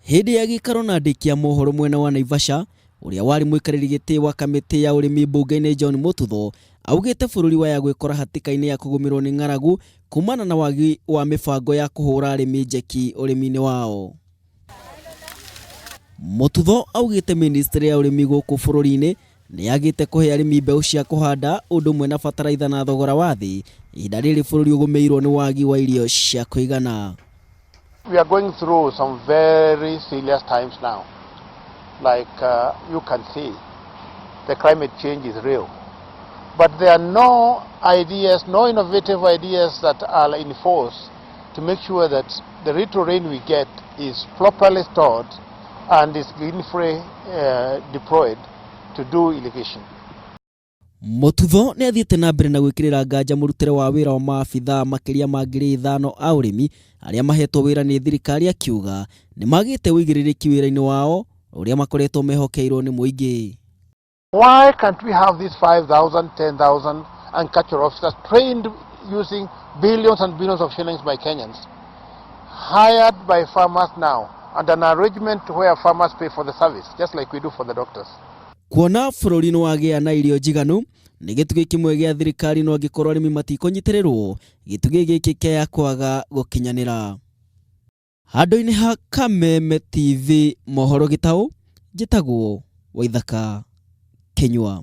Hindi ya gikaro na ndiki ya mohoro mwena wa Naivasha, uria wari muikariri giti wa kamitii ya urimi mbunge-ini John Mututho augite bururi waya gwĩkora hatĩka-inĩ ya kugumirwo ni ng'aragu kumana na wagi wa mibango ya kuhura arimi njeki urimi-ini wao. Mututho augite ministry ya urimi guku bururi-ini niyagite kuhe arimi mbeu cia kuhanda undu mwe na bataraitha na thogora wa thi ihinda riri bururi ugumirwo ni wagi wa irio cia kuigana. We are going through some very serious times now. Like you can see, the climate change is real. But there are no ideas, no innovative ideas that are in force to make sure that the little rain we get is properly stored and is green-free deployed to do irrigation. Mututho ni athiite na mbere na gwikirira nganja murutire wa wira wa maabitha makiria ma 5,000 a urimi aria mahetwo wira ni thirikari akiuga ni magite uigiririki wira-ini wao uria makoretwo mehokeirwo ni muingi. Why can't we have these 5,000, 10,000 agricultural officers trained using billions and billions of shillings by Kenyans, hired by farmers now, and an arrangement where farmers pay for the service, just like we do for the doctors? Kuona bururi ni wagia na irio njiganu ni gitugi kimwe gia thirikari no angikorwo arimi matikunyitirĩrwo gitugi giki kia kwaga gukinyanira. Handũ-inĩ ha Kameme TV mohoro gitau njitagwo Waithaka Kenyua.